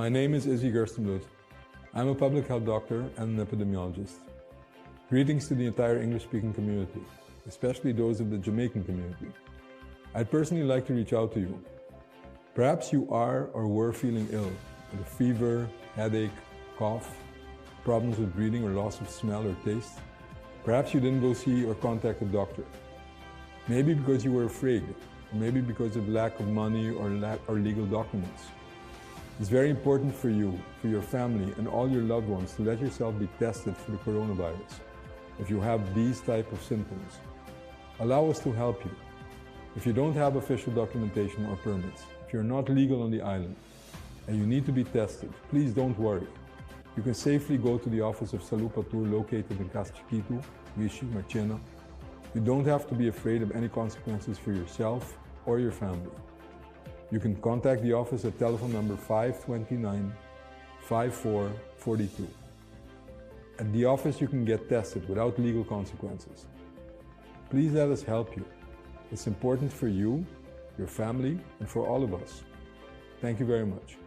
My name is Izzy Gerstenbloed. I'm a public health doctor and an epidemiologist. Greetings to the entire English-speaking community, especially those of the Jamaican community. I'd personally like to reach out to you. Perhaps you are or were feeling ill with a fever, headache, cough, problems with breathing or loss of smell or taste. Perhaps you didn't go see or contact a doctor. Maybe because you were afraid, or maybe because of lack of money or legal documents. It's very important for you, for your family, and all your loved ones to let yourself be tested for the coronavirus if you have these type of symptoms. Allow us to help you. If you don't have official documentation or permits, if you're not legal on the island, and you need to be tested, please don't worry. You can safely go to the office of Salud Patur located in Casa Chiquito, Vichy, Marchena. You don't have to be afraid of any consequences for yourself or your family. You can contact the office at telephone number 529-5442. At the office you can get tested without legal consequences. Please let us help you. It's important for you, your family, and for all of us. Thank you very much.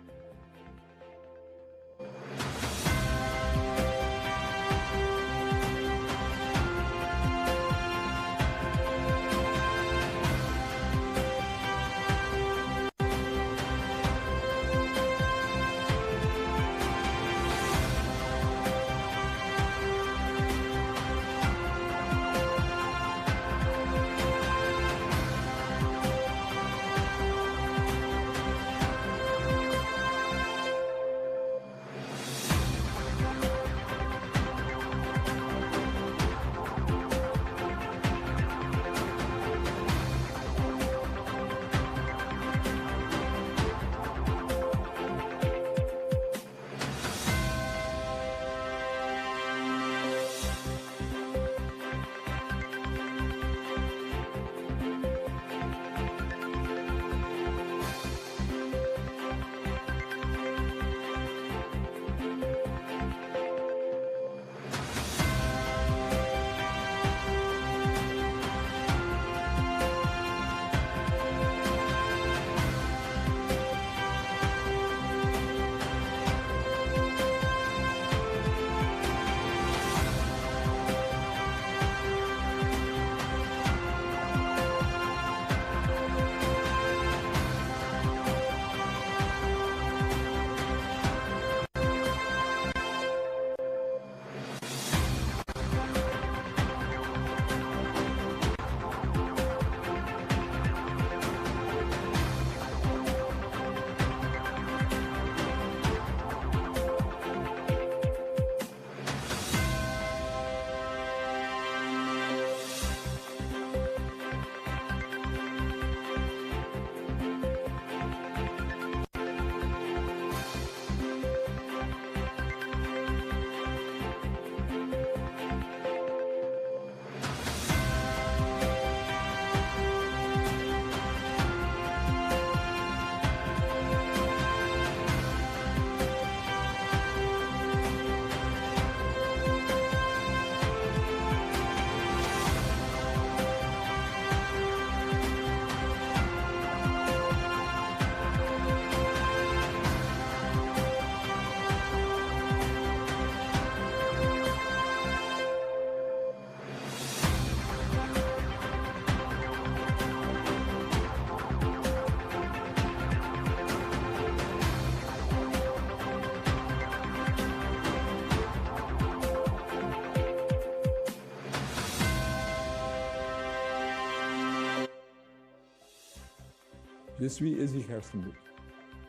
Je suis Izzy Gerstenbloed.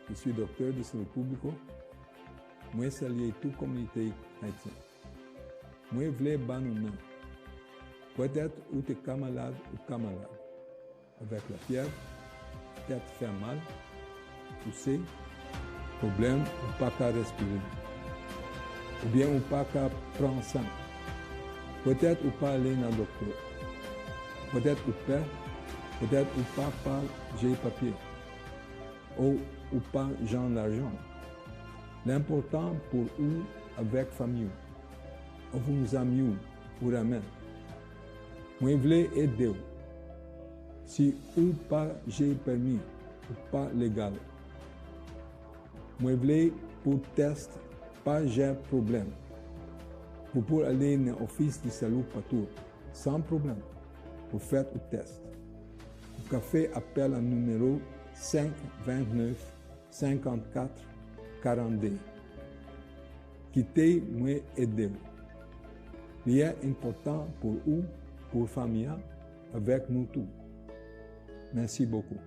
Je suis docteur de santé publique. Moi salue toute communauté haïtienne. Moi voulais banoumer. Peut-être ou t'es camarade ou camarade. Avec la fièvre, tête fait mal, tousser, problème ou pas qu'à respirer. Ou bien ou pas qu'à prendre sang. Peut-être ou pas aller dans le docteur. Peut-être ou père. Peut-être ou pas par j'ai papier, ou pas Jean l'argent. L'important pour vous avec famille, ou vous amis, ou ramène. Moi voulais aider. Si ou pas j'ai permis, ou pas légal. Moi voulais pour test, pas de problème. Vous pouvez aller dans l'office de salut partout, sans problème. Vous faites le test. Le café appelle au numéro 529 54 42. Quittez-moi aider. Il est important pour vous, pour la famille, avec nous tous. Merci beaucoup.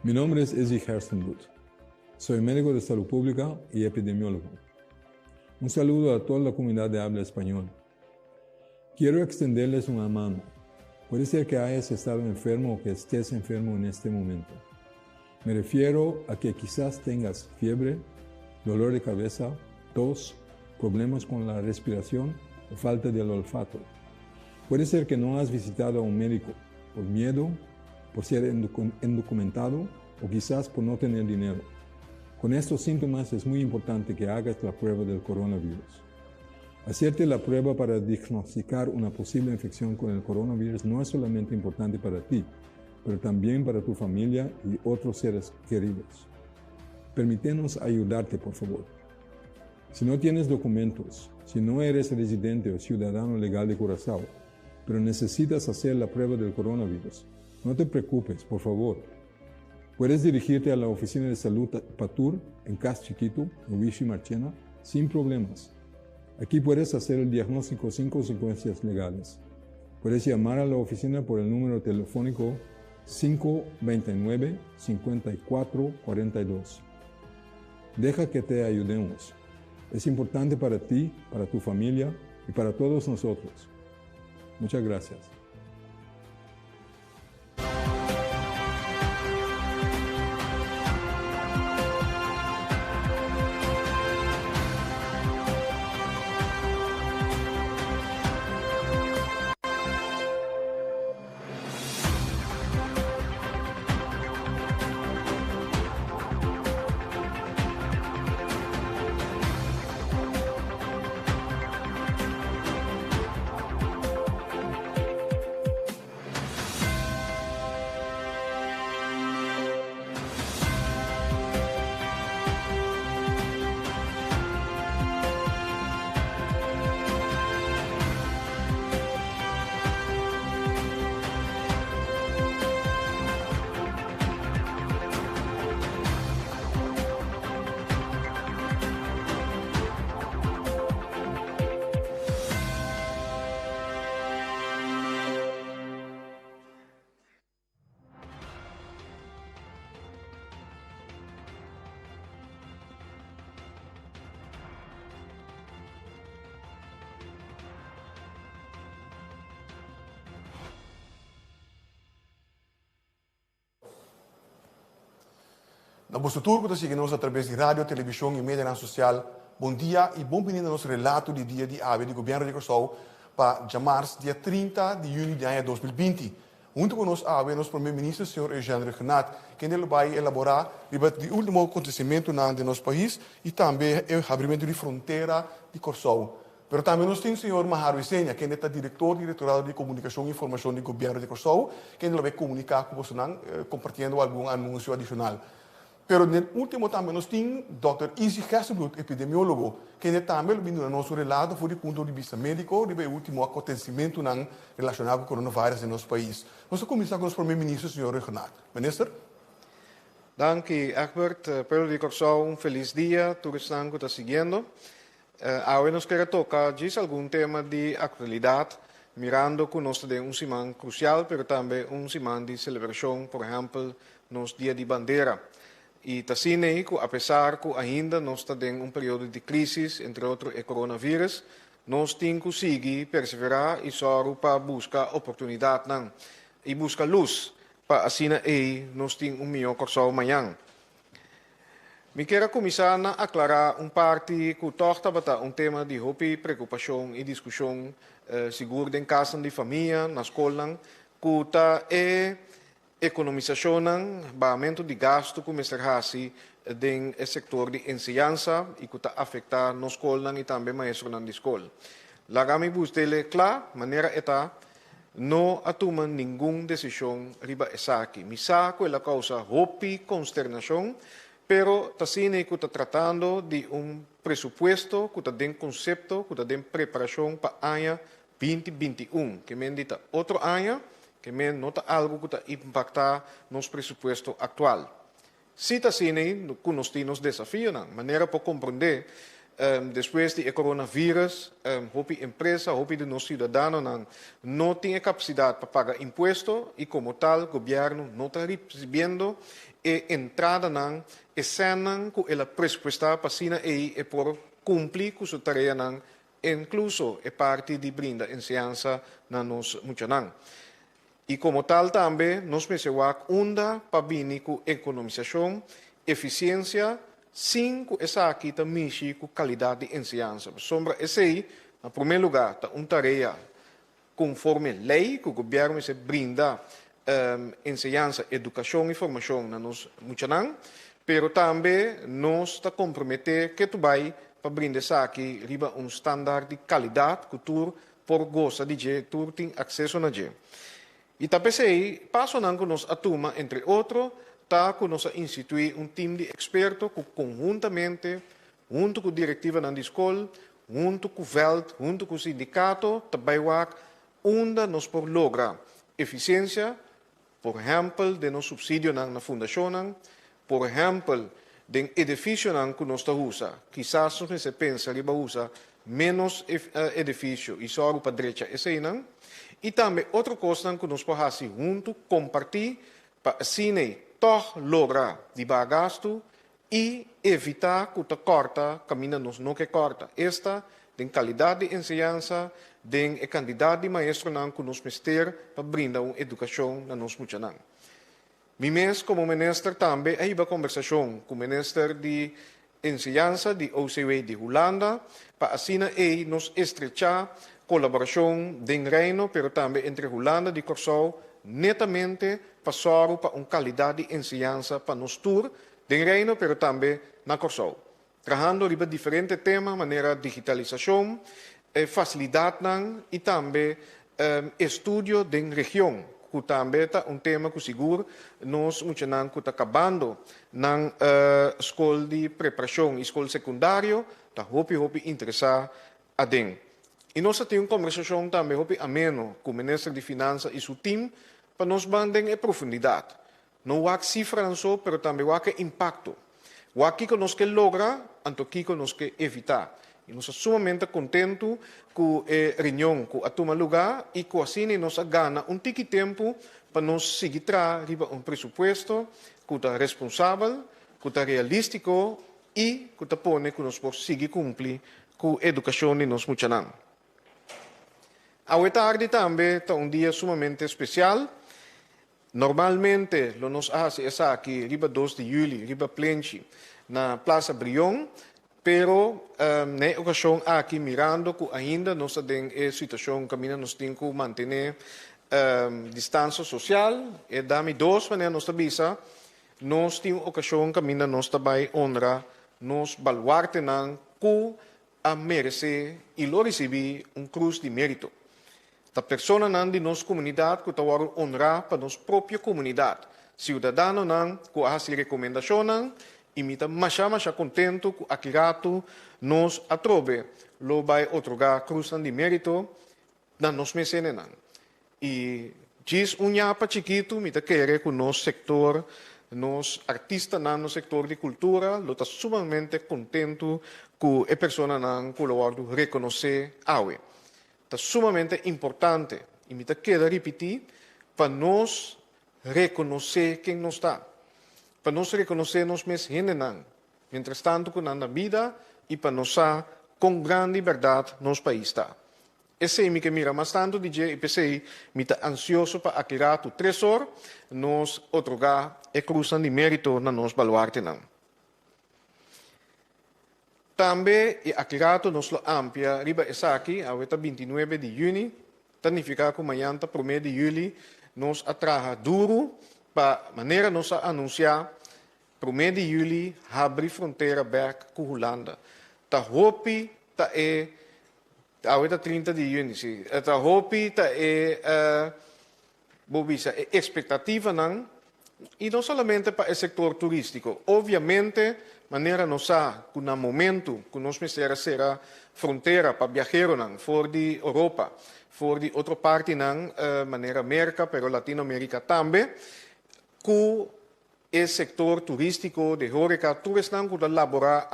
Mi nombre es Izzy Herstenblut. Soy médico de salud pública y epidemiólogo. Un saludo a toda la comunidad de habla español. Quiero extenderles una mano. Puede ser que hayas estado enfermo o que estés enfermo en este momento. Me refiero a que quizás tengas fiebre, dolor de cabeza, tos, problemas con la respiración o falta del olfato. Puede ser que no has visitado a un médico por miedo, por ser indocumentado o quizás por no tener dinero. Con estos síntomas es muy importante que hagas la prueba del coronavirus. Hacerte la prueba para diagnosticar una posible infección con el coronavirus no es solamente importante para ti, pero también para tu familia y otros seres queridos. Permítenos ayudarte, por favor. Si no tienes documentos, si no eres residente o ciudadano legal de Curazao, pero necesitas hacer la prueba del coronavirus, no te preocupes, por favor. Puedes dirigirte a la Oficina de Salud Patur en Cas Chiquito, en Vichy Marchena, sin problemas. Aquí puedes hacer el diagnóstico sin consecuencias legales. Puedes llamar a la oficina por el número telefónico 529-5442. Deja que te ayudemos. Es importante para ti, para tu familia y para todos nosotros. Muchas gracias. Na nosso turco, que seguimos através de rádio, televisão e mídia social. Bom dia e bem-vindo ao nosso relato de dia de ave do governo de Curaçao para março, dia 30 de junho de ano 2020. Junto conosco, nosso primeiro-ministro, o senhor Eugênio Renat, que ele vai elaborar o último acontecimento no nosso país e também o abrimento de fronteira de Curaçao. Mas também nós temos o senhor Mahar Visenya, que é diretor de comunicação e informação do governo de Curaçao, que ele vai comunicar com você, compartilhando algum anúncio adicional. Pero no último também nós temos Dr. Izzy Herstenblut, epidemiólogo, que também vindo no nosso relato do ponto de vista médico do último acontecimento relacionado com o coronavírus no nosso país. Nós vamos começar com o primeiro-ministro, o senhor Renat. Minister? Dank u, Egbert. Pueblo de Curaçao, feliz dia. Todos que estão seguindo. Hoje nós queremos tocar algum tema de atualidade, mirando que nós temos semana crucial, mas também semana de celebração, por exemplo, nos dia de bandeira. E assim, apesar que ainda nós temos período de crise, entre outros, o coronavírus, nós temos que seguir, perseverar e só para buscar oportunidade e buscar luz, para assim nós temos melhor Curaçao amanhã. Me quero começar a aclarar parte que torta para tema de preocupação e discussão seguro em casa de família, na escola, que economização, baixamento de gasto que começará no setor de ensinança e que afeta na escola e também maestros na escola. Lá me busquei claro, maneira não tomar nenhuma decisão riba essa aqui. Me saco é a causa consternação, pero assim que está tratando de presupuesto que tem conceito, que tem preparação para o ano 2021, que me dita outro ano, que me nota algo que está impactar nos presupuesto atual. Se está assim, que nós temos desafios, maneira para compreender, depois do coronavírus, houve empresa, houve de nós cidadãos não tem capacidade para pagar imposto e como tal, o governo não está recebendo e entrada nang e senang ku ela prespuesta pasina e por cumprir com sua tarefa nang incluso e parte de brinda enseñanza na nos muchanang. E como tal também, nós pensamos unda para bini com economização, eficiência, sem essa aqui também com qualidade de enseñanza. Sombra esse aí, em primeiro lugar, tá tarefa conforme lei que o governo se brinda enseñanza, educação e formação na nos muchanang, pero também nós está comprometer que tu vai para brindar aqui riba standaard de qualidade cultura por goza de je, tu tem acesso na je. E tapesei, passo não que nós atuma, entre outros, tá que nós instituir time de expertos que conjuntamente, junto com a diretiva da escola, junto com o VELT, junto com o sindicato, também onde nós por lograr eficiência, por exemplo, de nos subsídio na fundação, por exemplo, de edifício que nós usa, quizás nós se pensa que usa menos edifício e só para a direita, esse não. E também outra coisa que nós podemos fazer junto, compartilhar, para assim toch lograr de gasto e evitar que corta, caminho nos não que corta. Esta tem qualidade de enseñanza, tem a quantidade de maestro que nos mestre para brindar uma educação na nos muchanang. Mimes como ministro também, aí vai conversação com o ministro de enseñanza de OCW de Holanda, para assim nos estrechar colaboração de reino, pero também entre Holanda e Curaçao, netamente para uma qualidade de enseñanza para nos tour de reino, pero também na Curaçao. Trabajando sobre diferentes temas, maneira digitalização, facilidade e também estudo de região, que também é tema que seguro nós muitos está acabando na escola de preparação, escola secundária, está hopi interessar a den. E nós temos uma conversação também hopi ameno com o ministro de Finanças e seu time para nós bandem em profundidade. Não há cifra não só, mas também há impacto. O aqui que nós queremos lograr, anto aqui que nós queremos evitar. E nós estamos sumamente contentos com a reunião que a toma lugar e com assim nós ganhamos tiki tempo para nós seguir riba presupuesto que é responsável, que é realístico e que põe que nós possamos seguir cumprir com a educação de nós muchanang. A tarde também está dia sumamente especial. Normalmente, nós fazemos aqui, riba 2 de julho, riba Plenchi, na Plaza Brion, pero na ocasião aqui mirando que ainda nós temos a situação que nós temos que manter distância social, e dá-me duas maneiras nós avisa, nós temos a ocasião que nós também honra, nós baluarte que a merecer e lo receber cruz de mérito. A pessoa de nossa comunidade que está honrar para nossa própria comunidade. Cidadão que faz recomendação e me está mais contento que aqui nos atrove. Lo vai otorgar cruz de mérito na nos mecenas. E diz nhapa chiquito, me está querer que o nosso sector, nos artistas no sector de cultura, lo está sumamente contento que a pessoa que lo reconhecer awe. É sumamente importante, e me queda repetir, para nós reconhecer quem nós está. Para nós reconhecer nós mesmos, mientras tanto, com a vida, e para nós, com grande liberdade, nosso país está. Esse é o que mira mais tanto, DJ, e pensei, me está ansioso para aclarar o tresor, nos otorgar a cruz de mérito na nosso baluarte. Também, e aclarato, nos amplia, riba essa aqui, a 29 de junho, significa que amanhã, 1 de julho, nos atraja duro, para maneira nos anunciar, 1 de julho, abrir fronteira back com Holanda. Ta hopi, ta é, a 30 de junho, sim, ta hopi, ta é, bobisa, expectativa, não, e não somente para o setor turístico, obviamente, maneira nossa, que no momento que nós precisamos ser a fronteira para viajeros fora de Europa, fora de outra parte, maneira América, pero Latinoamérica também, que o setor turístico de horeca, todos não que elaborar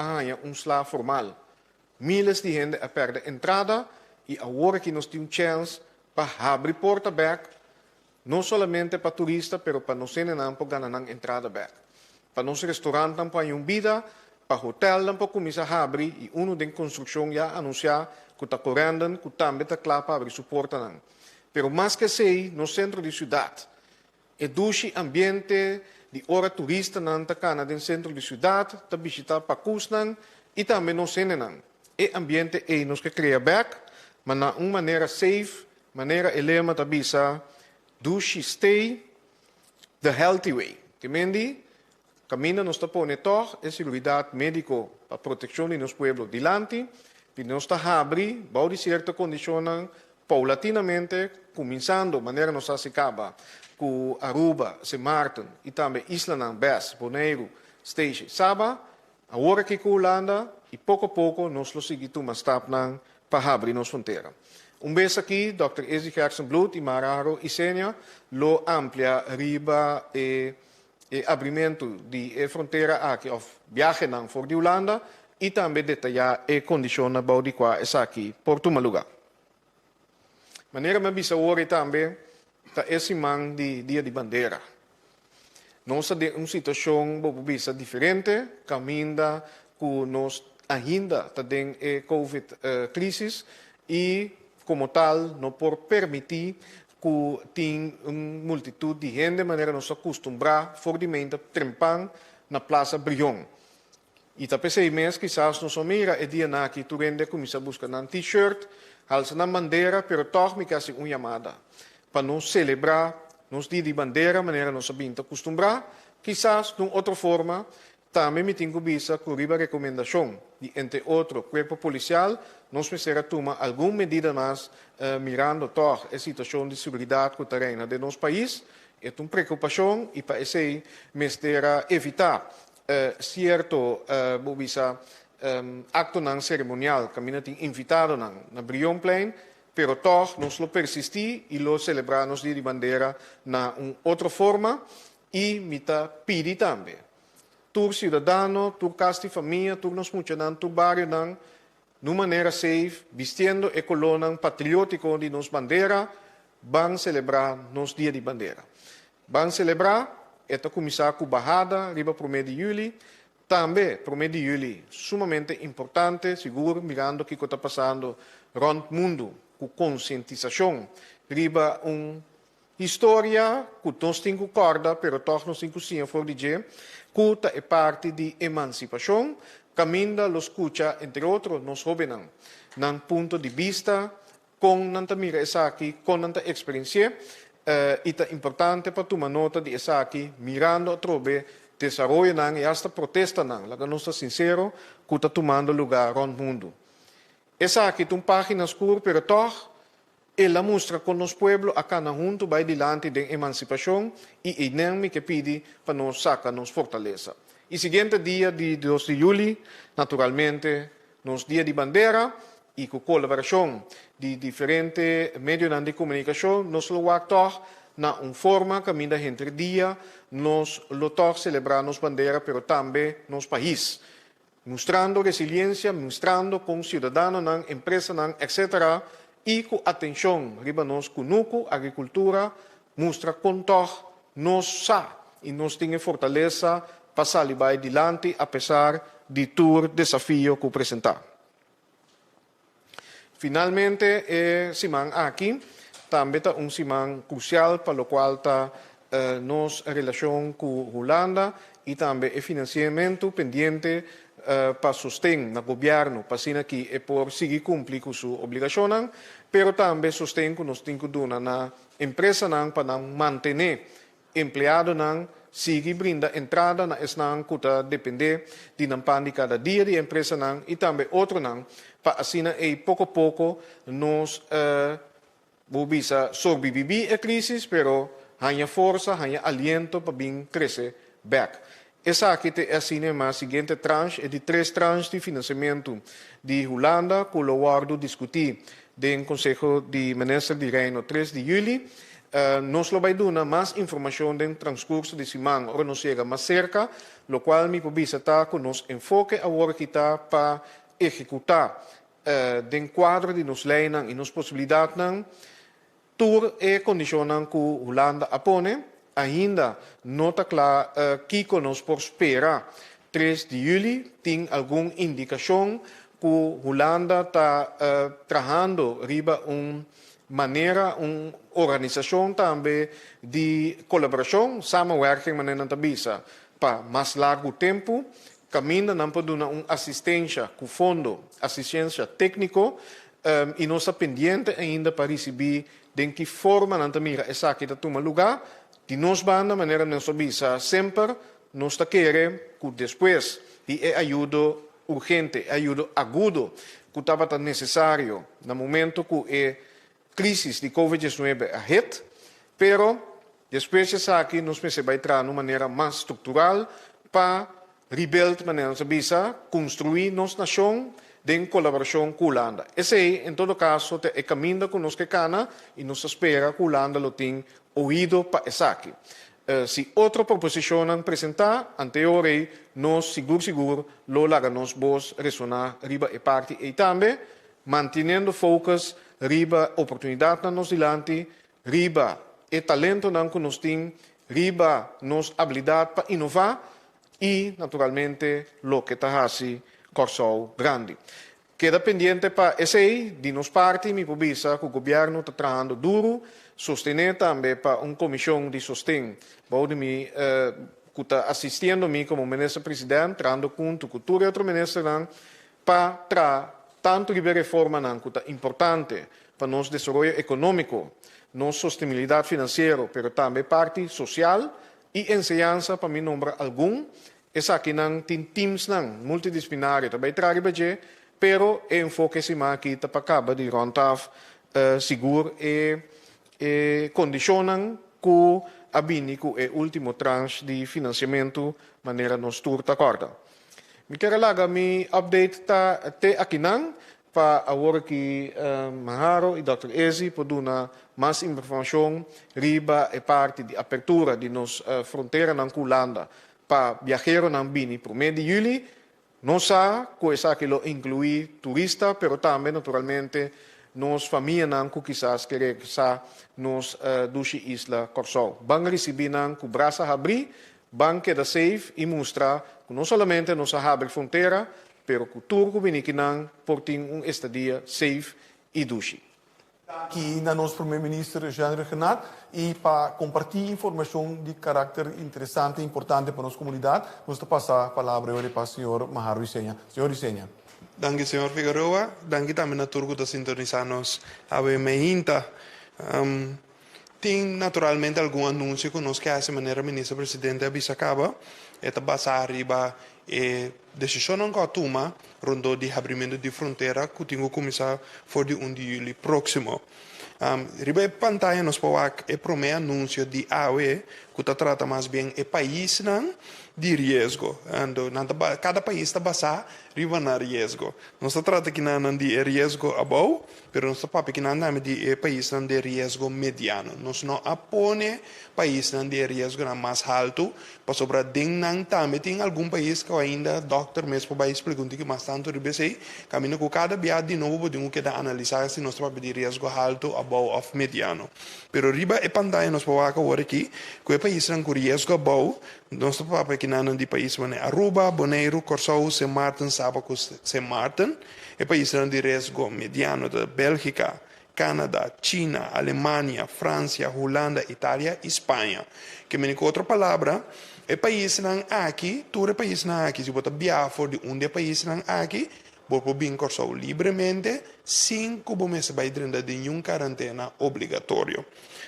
slá formal. Milhares de gente a perder entrada e agora que nós temos chance para abrir porta back, não somente para turistas, pero para nós não para ganhar entrada back. para nos restaurante para yung vida, para hotel lang pa kumisa habri, e uno den construção ya anunciar que está correndo, que também está claro para abrir suporta não. Pero mais que sei, no centro de cidade, educi ambiente de hora turista não está cana den centro de cidade, está visitar pacus não, e também no cene não. E ambiente é nos que cria back, mas na uma maneira safe, maneira elema tá bisa, duci stay the healthy way. Que mendi, camina nos tapone toch, é seguridade médico para proteção de nos pueblo dilante, de nos tá abri, bau de certa condição, paulatinamente, começando, maneira nos acaba, com Aruba, St. Maarten, e também Isla ng Bes, Bonaire, Station, Saba, a hora que com Holanda, e pouco a pouco, nos lo seguitu mas tap nang para abrir nos fronteira. Vez aqui, Dr. Ezi Gersenbloed e Mararo Isenia, lo amplia riba e abrimento de fronteira aqui, of viaje nang for de Holanda, e também detalhar e condiciona bau de qua es aqui, por tu lugar. Maneira me bisa ori também, ta esse man de dia de bandeira. Nós de uma situação bisa diferente, caminda com nos ainda tá den COVID crisis e como tal não por permitir que tem uma multitud de gente de maneira nos acostumbrar fortemente trempar na Plaza Brion. E tá pensei mesmo quizás nos mira e dia na que tu rende começa a buscar um t-shirt, alça na bandeira, pero toch me quase uma chamada para nos celebrar nos dia de bandeira, maneira nos sabemos acostumbrar, quizás de outra forma também me tenho vista com a recomendação de, entre outros, cuerpo policial, nos precisa tomar alguma medida mais, mirando toch a situação de segurança terrena de nosso país. É uma preocupação e para isso mestra evitar certo acto não cerimonial que me tem invitado na Brionplein, pero toch nos lo persistir e lo celebrar nos dia de bandeira na outra forma e me pedi também. Tur cidadano, tur casti família, tur nos muchanan, tur barrio nan, numa maneira safe, vestindo e colonan patriótico de nos bandeira, van celebrar nos dia de bandeira. Van celebrar, esta começar com barrada, riba pro mês de julho, também pro mês de julho, sumamente importante, seguro, mirando o que está passando rond mundo, com conscientização, riba história que nós temos corda, pero toch nós temos sim for dizer, que é parte de emancipação, caminda lo escucha, entre outros, nos jóvenes, num ponto de vista, com nanta mira essa aqui, com nanta experiência, e é importante para tomar nota de essa aqui, mirando a trobe, desarrollo e hasta protesta não, lá que nós estamos sincero, que está tomando lugar no mundo. Essa aqui tem páginas curtas, pero toch, ela mostra com nos pueblo acá na junto vai dilante de emancipação e nem que pede para nos sacar nos fortaleza. E seguinte dia de 2 de julho, naturalmente, nos dia de bandeira e com colaboração de diferentes meios de comunicação, nos lo toch na forma que ainda entre dia nos lo toch celebrar nos bandeira, pero também nos país, mostrando resiliência, mostrando com cidadano, empresa, etc., e com atenção, riba nos kunuku, agricultura, mostra com toch nos sa e nos tem fortaleza para sair adiante, apesar de todo desafio que apresentar. Finalmente, simang aqui, também está simang crucial para o qual está nos relação com Holanda e também o financiamento pendente para sostén no governo, para assim que é por seguir cumprir com sua obrigação, pero também sostén que nós temos que dar na empresa para manter empregado seguir brinda entrada na esnang que depender de nampan de cada dia de empresa e também outro para assim pouco a pouco nós bisa sobreviver a crise, pero hanya força, hanya aliento para bem crescer back. Essa aqui é assim, a seguinte tranche é de 3 tranches de financiamento de Holanda, que o guardo discutir no Conselho de Ministros de Reino 3 de julho. Nos lo vai dar mais informação do transcurso de semana, ou nos chega mais cerca, lo qual me pode estar com nos enfoque agora que está para executar den quadro de nos leis e nos possibilidades tur e condicionam que Holanda apone ainda não está claro que conosco por esperar 3 de julho tem alguma indicação que Holanda está trabalhando riba maneira, organização também de colaboração, samenwerking maneira na bisa para mais largo tempo, caminha não pode dar uma assistência com fundo, assistência técnico, e nós estamos pendentes ainda para receber de que forma não mira essa que está tomando lugar, de nós banda maneira nossa bisa sempre nós está querendo que depois de ajuda urgente, ajuda agudo, que estava necessário no momento que crise de Covid-19 ahead, pero depois dessa aqui nós precisamos entrar de uma maneira mais estrutural para rebuild maneira nossa bisa, construir nossa nação em colaboração com a Holanda. Esse é, em todo caso, é o caminho que nós queremos e nós espera que a Holanda lo tenha ouvido para essa aqui. Se outra proposição apresentar, anteriormente, nós seguro, lo laga nos vos ressonar riba e parte e também, mantendo focus riba oportunidade na nos dilante, riba e talento que nós temos, riba nos habilidade para inovar e, naturalmente, lo que está assim, Corsol grande. Queda pendiente para esse, de nos parte, mi pubisa, que o governo está trabalhando duro, sostener também para uma comissão de sustento, onde me que está assistindo-me como ministro-presidente, trabalhando junto com o outro ministro, para tanto de reforma que é importante para nosso desenvolvimento econômico, nossa sustentabilidade financeira, mas também parte social e ensinança para me nombrar algum. Essa aqui não tem teams multidisciplinares, também traz budget, pero o enfoque se aqui para acabar de rontar seguro e condicionam que a bini que é o último tranche de financiamento maneira nos turta corda. Me quero laga me update até aqui para agora que Maharo e Dr. Ezi podem dar mais informação riba e parte de abertura de nos fronteira na Holanda para viajeros na bini por mês de julho. Não sabe que lo inclui turista, pero também naturalmente nos família que quizás querer nos dushi isla Corsol. Vão receber com braço abrir, vão quedar safe e mostrar que não somente nos abre fronteira, pero que tudo que por ter estadia safe e dushi. Aqui na nosso primeiro-ministro Jean Renato e para compartilhar informação de caráter interessante e importante para a nossa comunidade, nós vamos passar a palavra para o senhor Maharo Isenha. Senhor Isenha. Danke, senhor Figueroa. Danke também a turco da sintonizarnos a Meinta. Tem naturalmente algum anúncio que nós queremos de maneira ministro-presidente Abisacaba, é basar arriba e decisão que toma rondo de abrimento de fronteira que tem que começar for de 1 de julho próximo. Riba a pantalla nos pode é primeiro anúncio de AUE que trata mais bem o país de risco. Cada país está basado riba na risco. Nós trata que não de risco above, mas nós papo que não de país de risco mediano. Nós não apone país de risco mais alto, para sobre den também tem algum país que ainda doctor mesmo vai explicar que mais tanto riba sei, caminho com cada viagem de novo podemos que analisar se nós papo de risco alto above of mediano. Pero riba e pantalla nos pode agora aqui, que o país com risco above, nós papo que não de país como Aruba, Bonaire, Corsol, Sint Maarten, Sabacus, Sint Maarten, e país de risco mediano da Bélgica, Canadá, China, Alemanha, França, Holanda, Itália e Espanha. Que me outra palavra, é país não aqui, todo país não aqui, se você viajar de um de país não aqui, você pode Corsol livremente, sem que você vai dentro de nenhuma quarentena obrigatório.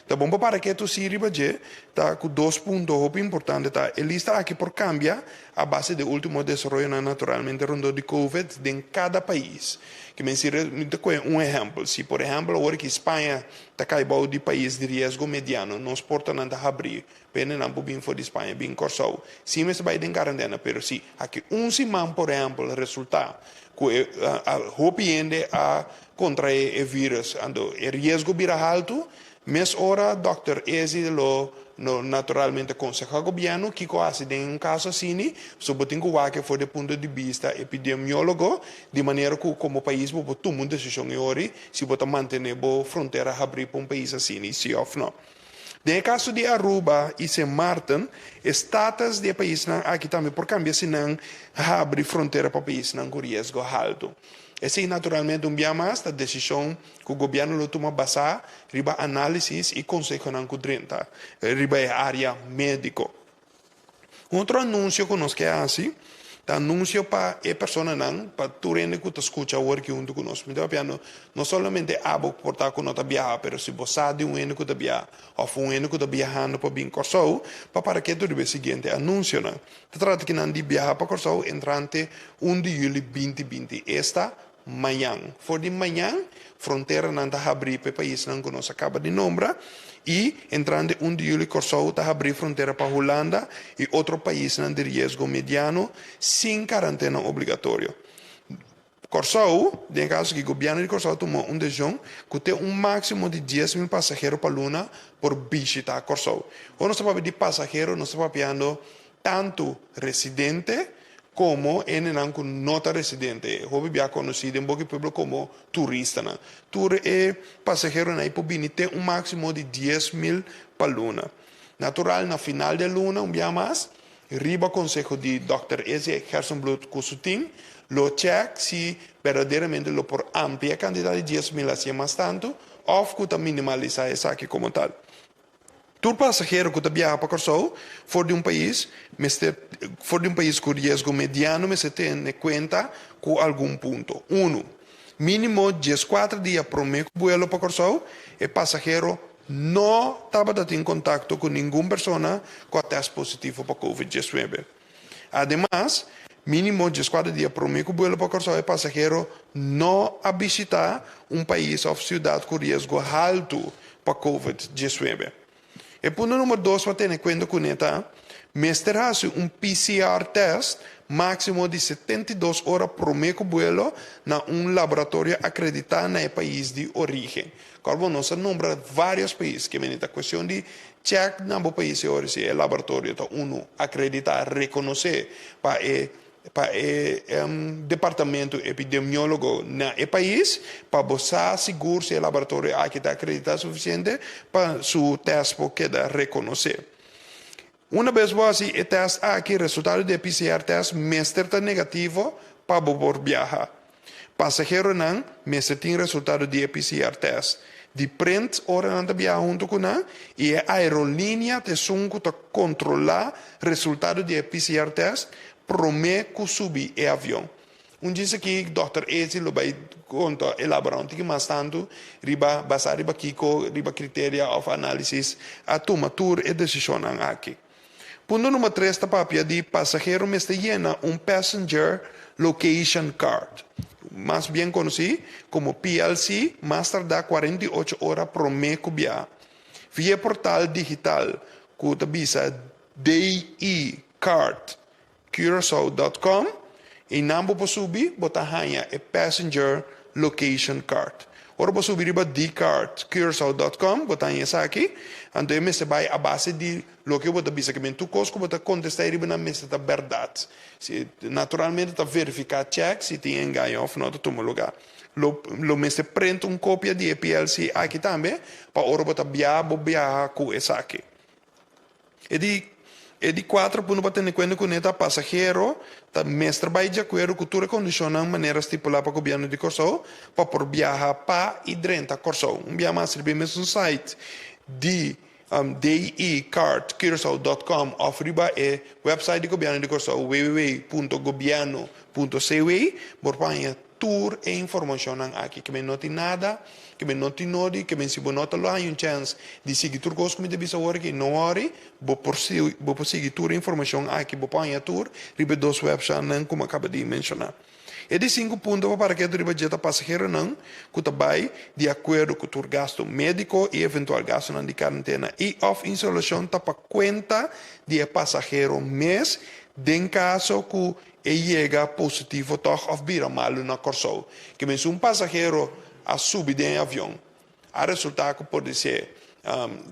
Tá bom para que tu sirva de tá com 2 pontos importantes tá ele está aqui por cambiar a base do último desenvolvimento naturalmente rondo de COVID em cada país que me sirve exemplo se por exemplo agora que Espanha tá caindo de país de risco mediano nós portando a abrir pena não bem for de Espanha bem Corsol se me vai em quarentena pero se aqui semana por exemplo resultado que hopiende a contrair o vírus ando o risco vira alto. Mas ora, Dr. Ezi lo naturalmente aconselha o governo que quase em caso assim, sobre tem que for do ponto de vista epidemiólogo, de maneira que como país pode tomar decisão hoje, se pode manter a fronteira abrir para país assim, se ou não. No caso de Aruba e Sint Maarten, estados de país aqui também por cambiar se não abre fronteira para país não com risco alto. Essa é naturalmente mais a decisão que o governo lo toma basada riba análise e consejo não com 30, riba área médico. Outro anúncio que nós queremos assim, anúncio para a pessoa não, para tu rende que tu escuta o que junto conosco. Então, não somente abo portar com nota viajar, mas se você sabe um ano que tu viaja, ou um ano que tu viajando para bem Corsou, para que tu deve seguinte anúncio não. Tu trata que não de viajar para Corsou entrante 1 de julho 2020. Esta manhã. For de manhã, fronteira não está abrir para o país não que nós acaba de nombrar. E entrando 1 de julho, Corsou está abrir fronteira para a Holanda e outro país não de risco mediano, sem quarentena obrigatória. Corsou, no caso que o governo de Corsou tomou uma decisão que tem máximo de 10.000 passageiros por luna por visitar Corsou. Ou nós estamos de passageiros, nós estamos vendo tanto residente como com nota residente. Houve bem conhecido em pouco pueblo como turista. Tour e passageiro na Ipobini tem máximo de 10.000 por luna. Natural, na final da luna, dia mais, riba consejo de Dr. Eze Hersenbloed Kusutin, lo check se verdadeiramente lo por amplia quantidade de 10.000 assim mais tanto, ou que minimalizar isso aqui como tal. Todo passageiro que viaja para Corsou for de um país com risco mediano, mas se tem em conta com algum ponto. 1. Mínimo 14 dias para o meu vuelo para Corsou, e passageiro não estava em contato com nenhuma pessoa com teste positivo para COVID-19. Ademais, mínimo 14 dias para o meu vuelo para Corsou, e passageiro não a visitar um país ou cidade com risco alto para COVID-19. E ponto número 2, para ter em conta com isso, mesterás PCR test máximo de 72 horas por meu vuelo na laboratório acreditado no país de origem. Como nós nombramos vários países que vem a questão de check no país de origem, o laboratório está acreditar, reconhecer para o departamento epidemiólogo no país, para você asegurar se o laboratório está acreditado suficiente para seu teste poder reconhecer. Uma vez você o teste aqui, o resultado do PCR teste, mestre está negativo para poder viajar. Passageiro não, mestre tem resultado do PCR teste. De print, ora não viaja junto com ele, e a aerolínea te sunco para controlar o resultado do PCR teste, promete subir o avião. Diz aqui, Dr. Ezi, lo vai contar, elaborar que mais tanto, basado riba critério of analysis, a tomar tour e decisão aqui. Ponto número 3, papia de passageiro me está llena passenger location card, mais bem conhecido como PLC, mais tardar 48 horas por mês que viaja. Via portal digital, que te visa DE-card.curacao.com, e nambo po subi, botahanha e passenger location card. Ora po subi riba dcard.curacao.com, botahanha sa aqui, ando me se vai a base de lo que bota bisa que men tu cosco bota contestar riba na mesa da verdade. Se naturalmente ta verificar check se tem engaio ou não tomo lugar. Lo me se prende cópia de PLC aqui também, para ora bota biar com essa aqui. E de 4, para não ter em conta com o passageiro, tá mestre vai de acordo com toda a condição de maneira estipulada para o governo de Corsou, para por viajar para e dentro de Corsou. Via mais no mesmo site de DE-card.curacao.com, ofriba é website do governo de Corsou, www.governo.cw, por panha tour e informação aqui, que não tem nada, que não tem nada, que se você não tem chance de seguir tudo que me devia saber que não há, vou seguir toda a informação aqui, vou pôr a tour, ribe dos websites, como acaba de mencionar. E de 5 pontos para que ribe jeta passageiro não, que também de acordo com o gasto médico e eventual gasto de quarentena e of insolação para conta de passageiro mês, em caso que chega positivo toch of vira malo na Corsou. Que mesmo passageiro a subir de avião, a resultado pode ser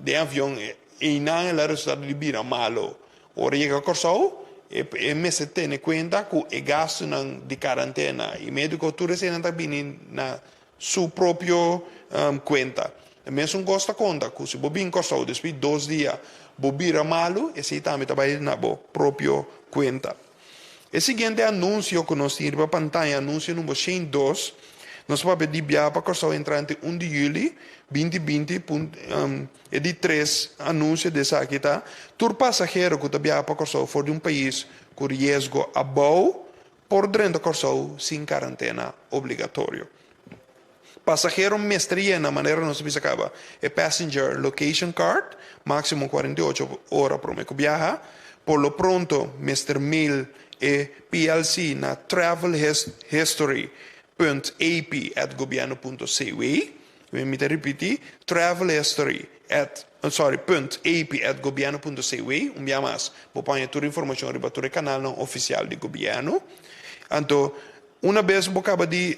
de avião e não é o resultado de vira malo. Ora chega a Corsou, e me se tem em conta que o gasto de quarentena e médico tudo se não está vindo na sua própria conta. mesmo gosta conta, que se bobin Corsou, depois 2 dias, bobira malo, e se também trabalha na bo próprio conta. O seguinte anúncio que nós temos para pantalla, anúncio número 102, nós vamos pedir para Corsou entrante 1 de julho 2020, e de 3 anúncio dessa aqui, tá? Tur passageiro que está para Corsou for de um país com risco above, por dentro Corsou sem quarentena obrigatório. Passageiro mestria na maneira não se precisa acabar. É passenger location card, máximo 48 horas para o viaja. Por lo pronto, Mr. Mail e PLC na travelhistory.ap@governo.cw. Me repetir, travelhistory.ap@governo.cw. Dia mais, vou pôr toda a informação sobre o canal oficial do governo. Então, uma vez você acaba de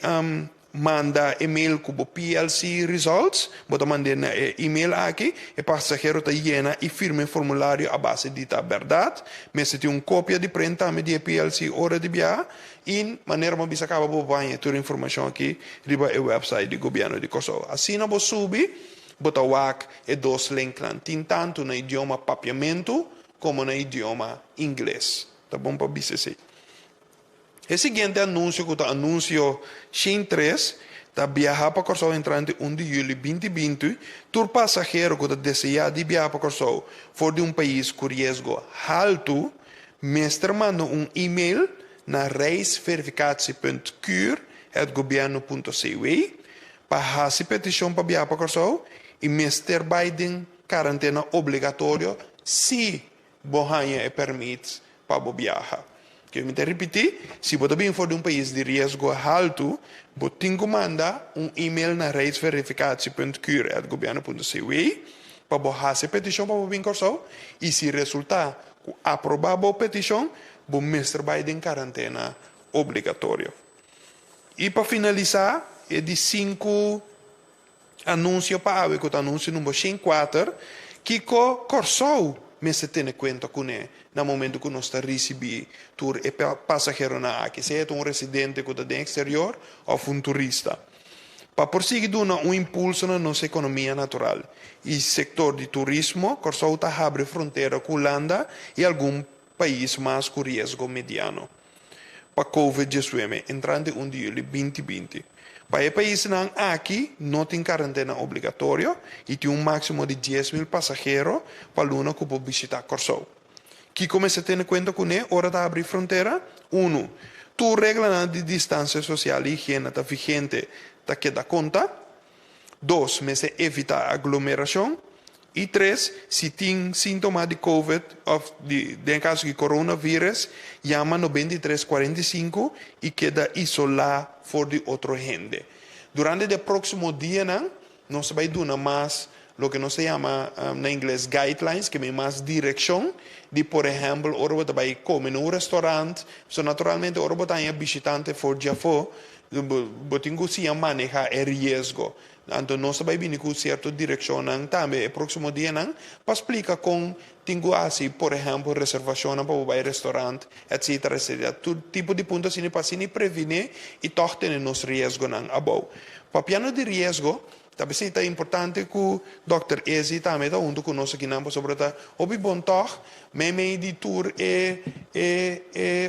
manda e-mail com o PLC results, você manda e-mail aqui, e o passageiro está llena e firma o formulário a base de verdade, mas tem uma cópia de prenda de PLC hora de viagem, e maneira como você acaba de pôr toda a informação aqui, riba o website do governo de Kosovo. Assim, você sube, você WAC e 2 links, tanto no idioma papiamento, como no idioma inglês. Tá bom para BCC? O seguinte anúncio, que é o anúncio 103, está viajar para Kosovo entrante 1 de julho 2020, tur passageiro que deseja de viajar para Kosovo for de um país com risco alto, mestre manda e-mail na reisverificatie.cur@governo.cw para fazer petição para viajar para Kosovo e mestre Biden quarentena obrigatório se Bohanha é permite para viajar. Que me repetir, se você bem for de um país de risco alto, você tem que mandar e-mail na reisverificatie.cur@governo.cw para você fazer petição para vir Kosovo e se resultar aprovar a petição, você mestre Biden quarentena obrigatório. E para finalizar, é de 5 anúncios para o anúncio número 104, que Kosovo mas se tem conta com ele no momento que nós está recebendo tour e passageiro na aqui, seja um residente que está do exterior ou um turista. Para prosseguir um impulso na nossa economia natural e setor de turismo, Kosovo está abre fronteira com a Holanda e algum país mais com risco mediano. Para Covid-19, entrante 1 de julho 2020. Para o país aqui, não tem quarentena obrigatória e tem um máximo de 10.000 passageiros para o ano que pode visitar Kosovo. Que começa a ter conta com ele, hora de abrir fronteira? 1. Tu regra de distância social e higiene está vigente, está que dá conta. 2. Mas evita aglomeração. E 3. Se tem sintoma de Covid, ou em caso de coronavírus, chama 9345 e queda isolar fora de outra gente. Durante o próximo dia, nós vamos dar mais o que nós chama na inglês guidelines, que é mais direção, de, por exemplo, ora você vai comer no restaurante, naturalmente, ora você é visitante fora de fora, você tem que manejar o risco. Então, nós vamos vir com certa direção também, no próximo dia, para explicar como tenho assim, por exemplo, reservação para o restaurante, etc. Todo tipo de pontos para prevenir e tornar nos riscos. Para o piano de risco, também é importante que o Dr. Ezi também está junto conosco aqui sobre o bom toque, mas de tour e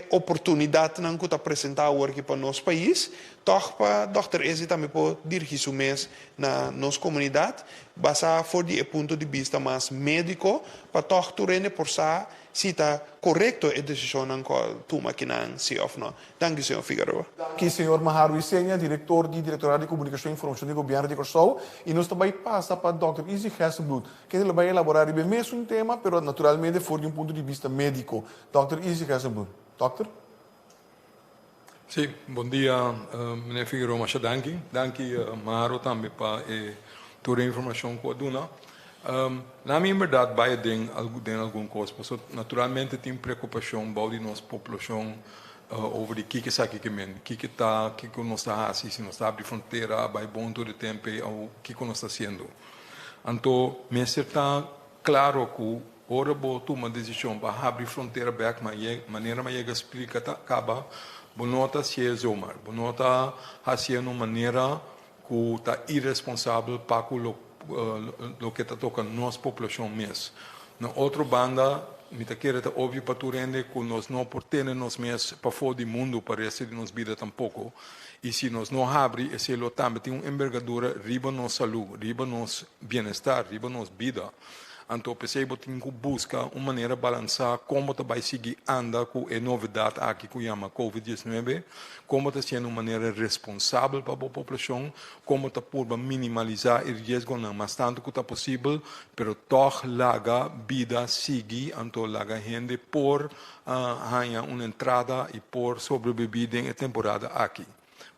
oportunidade que está apresentado aqui para o nosso país. Toch para Dr. Ezi também pode dirigir o mês na nossa comunidade, basado do ponto de vista mais médico, para toch turene por se está correto a decisão que toma aqui na CIOF. Danke, senhor Figueroa. Aqui, senhor Maharu Isenha, diretor do Diretorado de Comunicação e Informação do Governo de Kosovo, e nós também passa para o Dr. Izzy Hesselbloed, que ele vai elaborar o mesmo tema, mas naturalmente fora de um ponto de vista médico. Dr. Izzy Hesselbloed. Doctor? Sim, bom dia, meneer Figueroa, mas danke Maharu também para toda a informação que eu dou. Na minha verdade, vai ter alguma coisa, porque naturalmente tem preocupação de nossa população over o que está aqui, o que nós está fazendo, se nós está abrindo fronteira, vai bom todo o tempo, o que nós está fazendo. Então, me está claro que ora vou tomar uma decisão para abrir fronteira, de maneira mais explica acaba, bonota se é bonota fazendo uma maneira que está irresponsável para o lo que toca nossa população mesmo. Na outra banda, me querer óbvio para tu rende que nós não portemos nós mesmos para fora do mundo para esse de nos vida tampouco. E se nós não abrimos, esse lo também tem uma envergadura riba nossa saúde, riba nosso bem-estar, riba nossa vida. Então, pensei que tem que buscar uma maneira de balançar como vai seguir anda com a novidade aqui que chama COVID-19, como está sendo uma maneira responsável para a população, como está por minimalizar o risco não, mas tanto que está possível, pero toch laga vida seguir, então laga gente por ganhar uma entrada e por sobreviver em temporada aqui.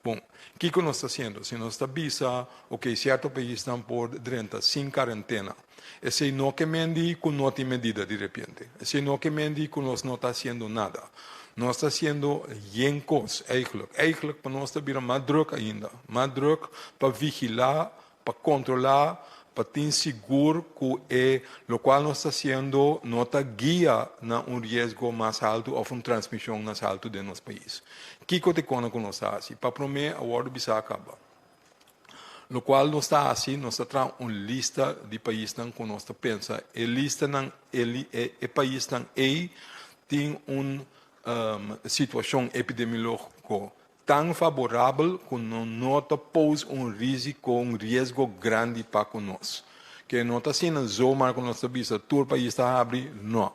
Bom, o que nós estamos fazendo? Se nós estamos ok, certo país estão por 30, sem quarentena. Esse não que mendi com não tem medida de repente. Esse não que mendi com nós não está fazendo nada. Nós está fazendo jencos, eigenlijk. Eigenlijk para nós está virando mais druk ainda. Mais druk para vigilar, para controlar, para ter seguro que o qual nós está fazendo não está guia na risco mais alto ou uma transmissão mais alto de nosso país. O que te conta com nós assim? Para prometer a hora de acabar. O qual nós está assim, nós está trazendo uma lista de países que nós está pensando. A lista de países tem uma situação epidemiológica tão favorável que não pose risco grande para nós. Que não está sendo zomaar com nossa vista, todo país está abrindo, não.